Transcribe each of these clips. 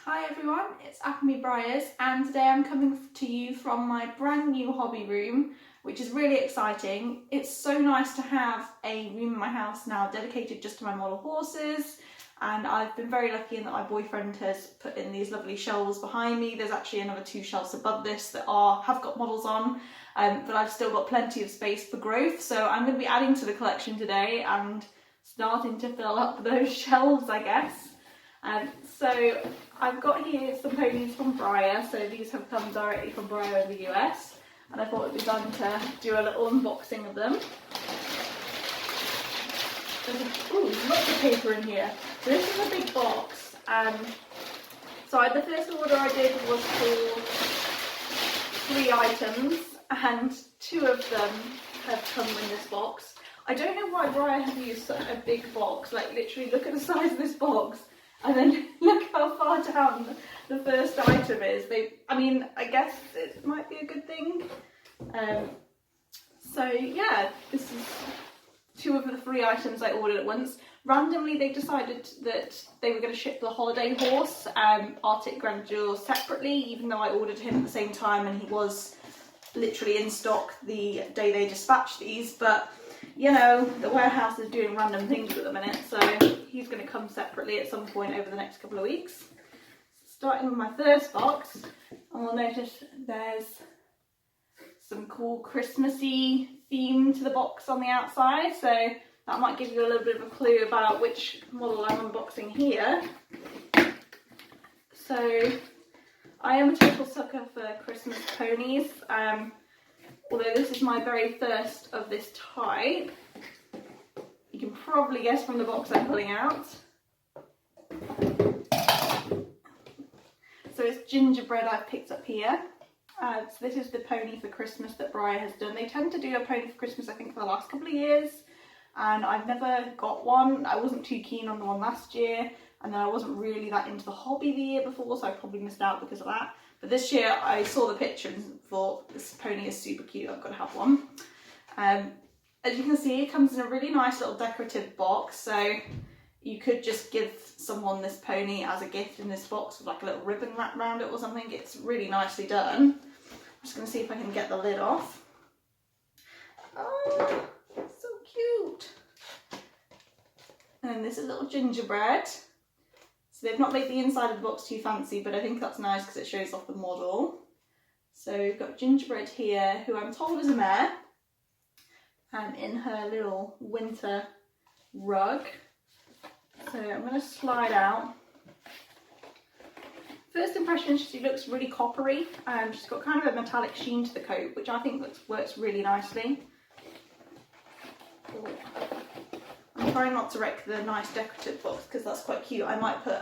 Hi everyone, it's Breyers, and today I'm coming to you from my brand new hobby room, which is really exciting. It's so nice to have a room in my house now dedicated just to my model horses, and I've been very lucky in that my boyfriend has put in these lovely shelves behind me. There's actually another 2 shelves above this that have got models on, but I've still got plenty of space for growth, so I'm going to be adding to the collection today and starting to fill up those shelves, I guess. So I've got here some ponies from Breyer, so these have come directly from Breyer in the US, and I thought it'd be fun to do a little unboxing of them. There's lots of paper in here. So this is a big box, so the first order I did was for 3 items, and 2 of them have come in this box. I don't know why Breyer have used such a big box, like literally look at the size of this box. And then look how far down the first item is. I guess it might be a good thing. So yeah, this is 2 of the 3 items I ordered at once. Randomly they decided that they were going to ship the holiday horse, Arctic Grandeur, separately, even though I ordered him at the same time and he was literally in stock the day they dispatched these. But you know, the warehouse is doing random things at the minute, so he's going to come separately at some point over the next couple of weeks. Starting with my first box, and we'll notice there's some cool Christmassy theme to the box on the outside, so that might give you a little bit of a clue about which model I'm unboxing here. So I am a total sucker for Christmas ponies. Although this is my very first of this type. You can probably guess from the box I'm pulling out. So it's Gingerbread I've picked up here. So this is the pony for Christmas that Breyer has done. They tend to do a pony for Christmas, I think, for the last couple of years. And I've never got one. I wasn't too keen on the one last year. And then I wasn't really that into the hobby the year before, so I probably missed out because of that. But this year I saw the picture and thought, this pony is super cute, I've got to have one. As you can see, it comes in a really nice little decorative box, so you could just give someone this pony as a gift in this box with like a little ribbon wrapped around it or something. It's really nicely done. I'm just going to see if I can get the lid off. Oh, so cute. And this is little Gingerbread. So they've not made the inside of the box too fancy, but I think that's nice because it shows off the model. So we've got Gingerbread here, who I'm told is a mare, in her little winter rug. So I'm going to slide out. First impression, she looks really coppery. She's got kind of a metallic sheen to the coat, which I think works really nicely. I'm trying not to wreck the nice decorative box because that's quite cute. I might put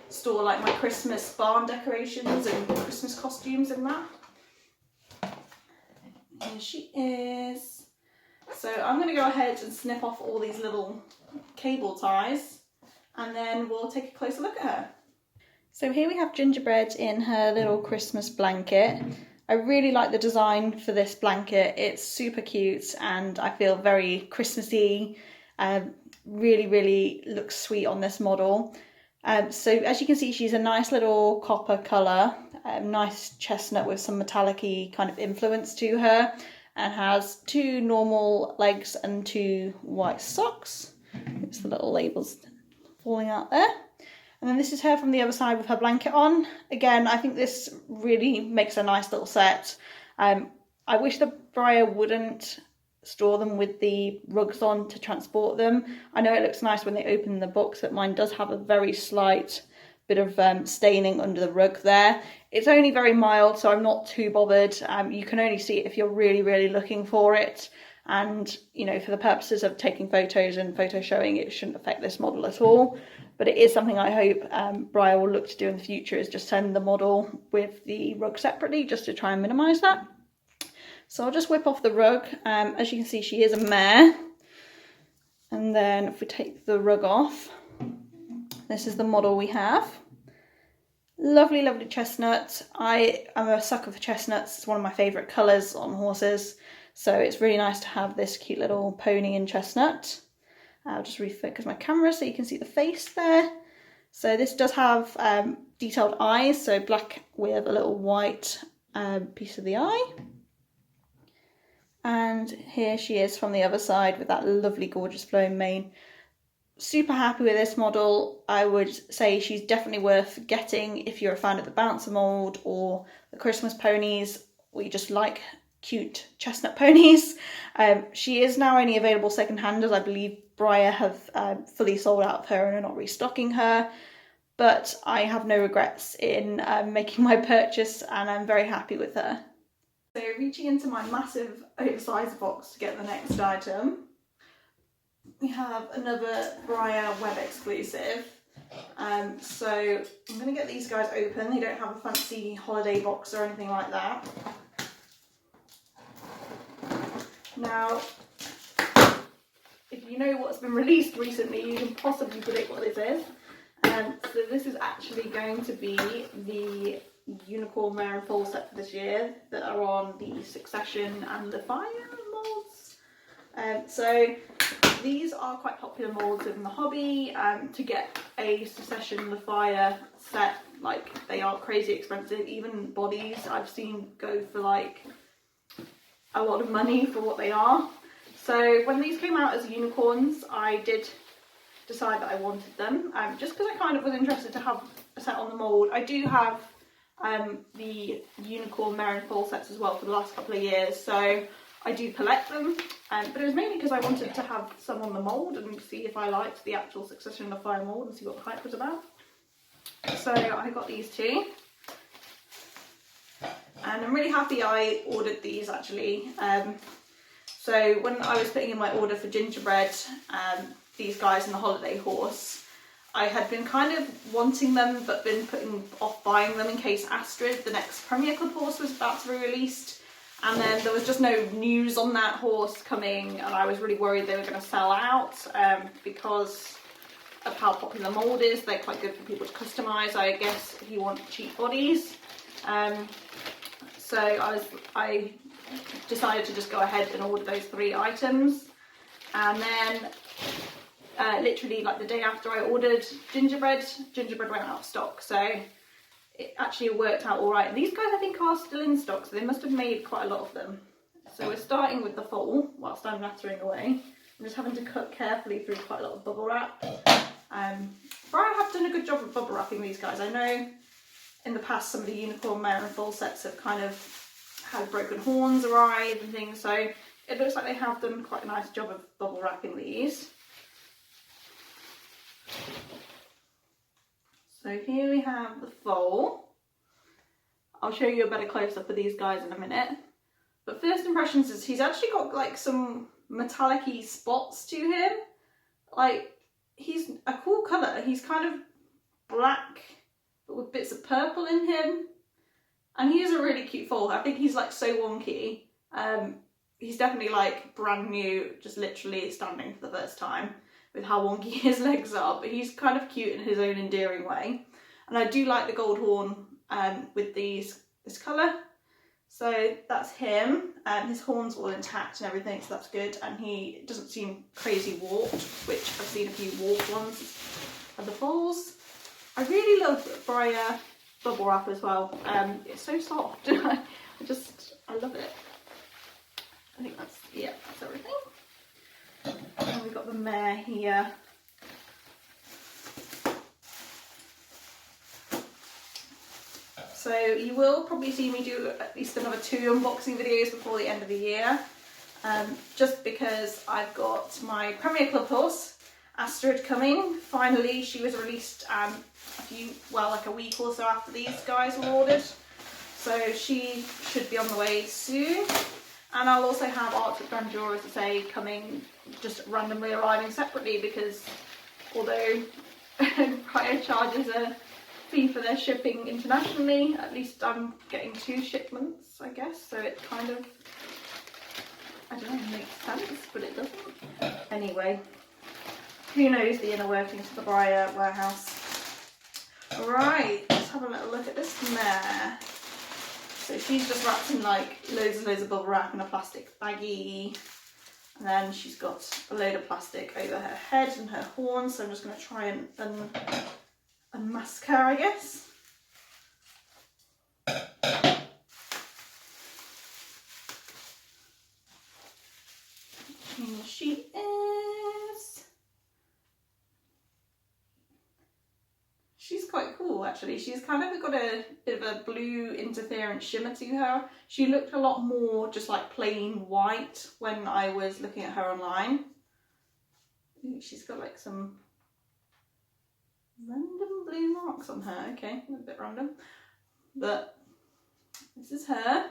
store like my Christmas barn decorations and Christmas costumes in that. Here she is. So I'm going to go ahead and snip off all these little cable ties and then we'll take a closer look at her. So here we have Gingerbread in her little Christmas blanket. I really like the design for this blanket. It's super cute and I feel very Christmassy. Really looks sweet on this model. So as you can see, she's a nice little copper colour, nice chestnut with some metallic-y kind of influence to her, and has 2 normal legs and 2 white socks. Oops, the little labels falling out there. And then this is her from the other side with her blanket on. Again, I think this really makes a nice little set. I wish the Breyer wouldn't store them with the rugs on to transport them. I know it looks nice when they open the box, but mine does have a very slight bit of staining under the rug there. It's only very mild, so I'm not too bothered. You can only see it if you're really looking for it. And, you know, for the purposes of taking photos and photo showing, it shouldn't affect this model at all. But it is something I hope Breyer will look to do in the future, is just send the model with the rug separately, just to try and minimise that. So I'll just whip off the rug. As you can see, she is a mare. And then if we take the rug off, this is the model we have. Lovely chestnut. I am a sucker for chestnuts. It's one of my favourite colours on horses. So it's really nice to have this cute little pony in chestnut. I'll just refocus my camera so you can see the face there. So this does have detailed eyes, so black with a little white piece of the eye. And here she is from the other side with that lovely, gorgeous flowing mane. Super happy with this model. I would say she's definitely worth getting if you're a fan of the bouncer mold or the Christmas ponies, or you just like cute chestnut ponies. She is now only available second-hand, as I believe Breyer have fully sold out of her and are not restocking her. But I have no regrets in making my purchase, and I'm very happy with her. So reaching into my massive oversized box to get the next item, we have another Breyer web exclusive. So I'm going to get these guys open. They don't have a fancy holiday box or anything like that. Now, if you know what's been released recently, you can possibly predict what this is. So this is actually going to be the unicorn mare and foal set for this year that are on the Succession and the Fire molds. So these are quite popular molds in the hobby. To get a Succession and the Fire set, like, they are crazy expensive. Even bodies I've seen go for like a lot of money for what they are. So when these came out as unicorns, I did decide that I wanted them, just because I kind of was interested to have a set on the mould. I do have the unicorn mare and foal sets as well for the last couple of years, so I do collect them, but it was mainly because I wanted to have some on the mould and see if I liked the actual Succession of the Fire mould and see what the hype was about. So I got these two, and I'm really happy I ordered these actually. So when I was putting in my order for Gingerbread, these guys and the holiday horse, I had been kind of wanting them but been putting off buying them in case Astrid, the next Premier Club horse, was about to be released, and then there was just no news on that horse coming, and I was really worried they were going to sell out because of how popular the mould is. They're quite good for people to customise, I guess, if you want cheap bodies. So I decided to just go ahead and order those 3 items, and then literally like the day after I ordered Gingerbread went out of stock, so it actually worked out alright. And these guys I think are still in stock, so they must have made quite a lot of them. So we're starting with the foal whilst I'm nattering away. I'm just having to cut carefully through quite a lot of bubble wrap. Breyer have done a good job of bubble wrapping these guys. I know in the past some of the unicorn mare and foal sets have kind of had broken horns arrive and things, so it looks like they have done quite a nice job of bubble wrapping these. So here we have the foal. I'll show you a better close-up of these guys in a minute. But first impressions is he's actually got like some metallic-y spots to him. Like, he's a cool colour. He's kind of black but with bits of purple in him. And he is a really cute foal. I think he's like so wonky. He's definitely like brand new, just literally standing for the first time with how wonky his legs are, but he's kind of cute in his own endearing way. And I do like the gold horn with this colour. So that's him. His horn's all intact and everything, so that's good. And he doesn't seem crazy warped, which I've seen a few warped ones of the foals. I really love Breyer bubble wrap as well. It's so soft. I love it. I think that's everything. And we've got the mare here. So you will probably see me do at least another 2 unboxing videos before the end of the year. Just because I've got my Premier Club horse, Astrid, coming. Finally, she was released like a week or so after these guys were ordered. So she should be on the way soon. And I'll also have Arctic Grandeur, as I say, coming, just randomly arriving separately, because although Breyer charges a fee for their shipping internationally, at least I'm getting 2 shipments, I guess, so it kind of, I don't know, makes sense, but it doesn't. Anyway, who knows the inner workings of the Breyer warehouse. Right, let's have a little look at this mare. So she's just wrapped in like loads and loads of bubble wrap in a plastic baggie. And then she's got a load of plastic over her head and her horns. So I'm just going to try and unmask her, I guess. quite cool actually. She's kind of got a bit of a blue interference shimmer to her. She looked a lot more just like plain white when I was looking at her online. Ooh, she's got like some random blue marks on her. Okay, a bit random. But this is her.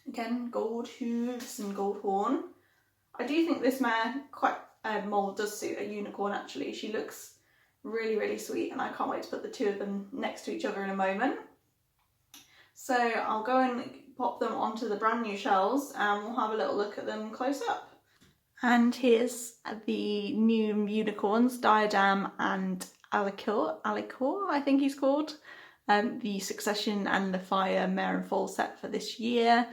Again, gold hooves and gold horn. I do think this mare quite mould does suit a unicorn actually. She looks really, really sweet, and I can't wait to put the two of them next to each other in a moment. So I'll go and pop them onto the brand new shelves and we'll have a little look at them close up. And here's the new unicorns, Diadem and Alicor, I think he's called. The Succession and the Fire mare and foal set for this year.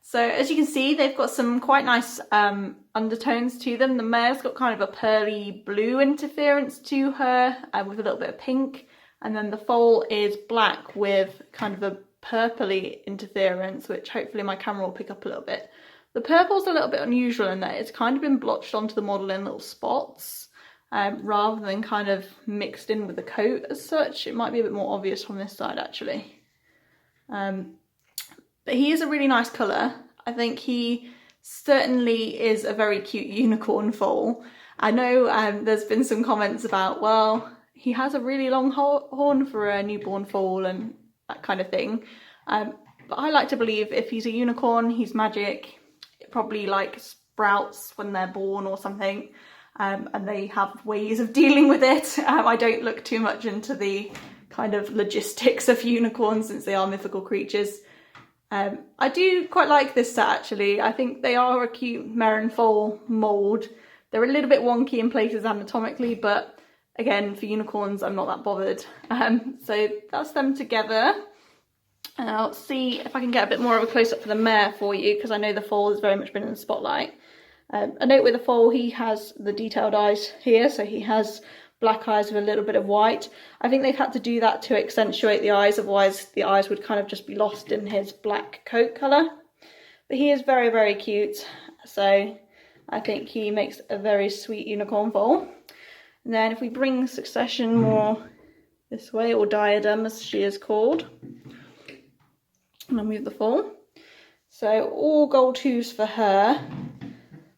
So as you can see, they've got some quite nice undertones to them. The mare's got kind of a pearly blue interference to her with a little bit of pink. And then the foal is black with kind of a purpley interference, which hopefully my camera will pick up a little bit. The purple's a little bit unusual in that it's kind of been blotched onto the model in little spots rather than kind of mixed in with the coat as such. It might be a bit more obvious from this side actually. But he is a really nice colour. I think he certainly is a very cute unicorn foal. I know there's been some comments about, well, he has a really long horn for a newborn foal and that kind of thing. But I like to believe if he's a unicorn, he's magic. It probably like sprouts when they're born or something. And they have ways of dealing with it. I don't look too much into the kind of logistics of unicorns since they are mythical creatures. I do quite like this set actually. I think they are a cute mare and foal mould. They're a little bit wonky in places anatomically, but again, for unicorns, I'm not that bothered. So that's them together. And I'll see if I can get a bit more of a close-up for the mare for you, because I know the foal has very much been in the spotlight. A note with the foal, he has the detailed eyes here, so he has black eyes with a little bit of white. I think they've had to do that to accentuate the eyes, otherwise the eyes would kind of just be lost in his black coat colour. But he is very, very cute, so I think he makes a very sweet unicorn foal. And then if we bring Succession more this way, or Diadem as she is called, and I'll move the foal. So all gold hooves for her.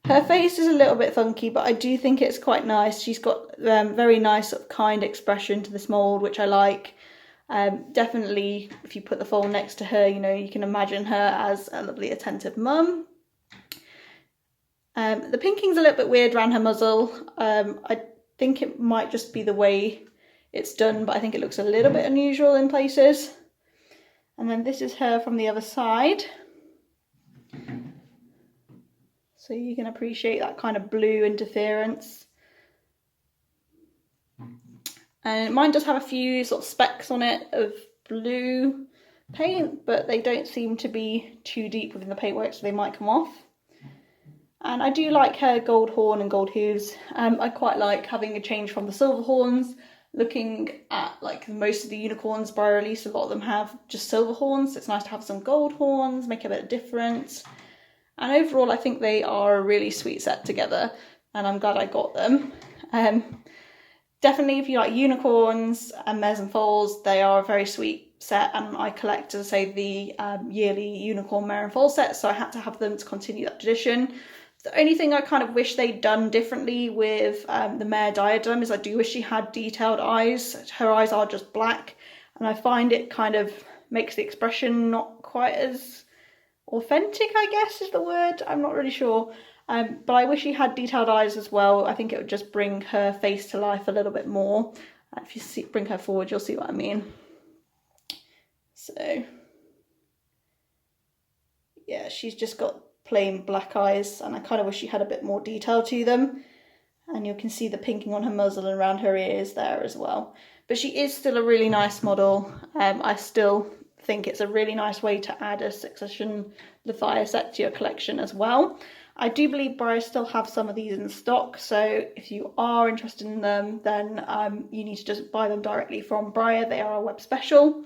Her face is a little bit funky, but I do think it's quite nice. She's got very nice sort of kind expression to this mould, which I like. Definitely, if you put the foal next to her, you know, you can imagine her as a lovely attentive mum. The pinking's a little bit weird around her muzzle. I think it might just be the way it's done, but I think it looks a little bit unusual in places. And then this is her from the other side. So you can appreciate that kind of blue interference. And mine does have a few sort of specks on it of blue paint, but they don't seem to be too deep within the paintwork, so they might come off. And I do like her gold horn and gold hooves. I quite like having a change from the silver horns. Looking at like most of the unicorns Breyer released, a lot of them have just silver horns. So it's nice to have some gold horns, make a bit of difference. And overall, I think they are a really sweet set together, and I'm glad I got them. Definitely, if you like unicorns and mares and foals, they are a very sweet set, and I collect, as I say, the yearly unicorn mare and foal set, so I had to have them to continue that tradition. The only thing I kind of wish they'd done differently with the mare Diadem is I do wish she had detailed eyes. Her eyes are just black, and I find it kind of makes the expression not quite as authentic, I guess is the word. I'm not really sure. But I wish she had detailed eyes as well. I think it would just bring her face to life a little bit more. If you bring her forward, you'll see what I mean. So, yeah, she's just got plain black eyes, and I kind of wish she had a bit more detail to them. And you can see the pinking on her muzzle and around her ears there as well. But she is still a really nice model. I still think it's a really nice way to add a Succession the Fire set to your collection as well. I do believe Breyer still have some of these in stock, so if you are interested in them, then you need to just buy them directly from Breyer. They are a web special.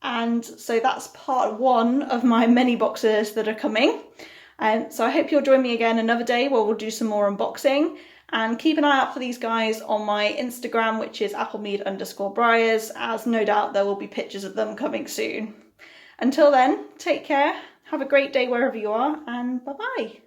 And so that's part one of my many boxes that are coming. So I hope you'll join me again another day where we'll do some more unboxing. And keep an eye out for these guys on my Instagram, which is applemead_Breyers, as no doubt there will be pictures of them coming soon. Until then, take care, have a great day wherever you are, and bye-bye.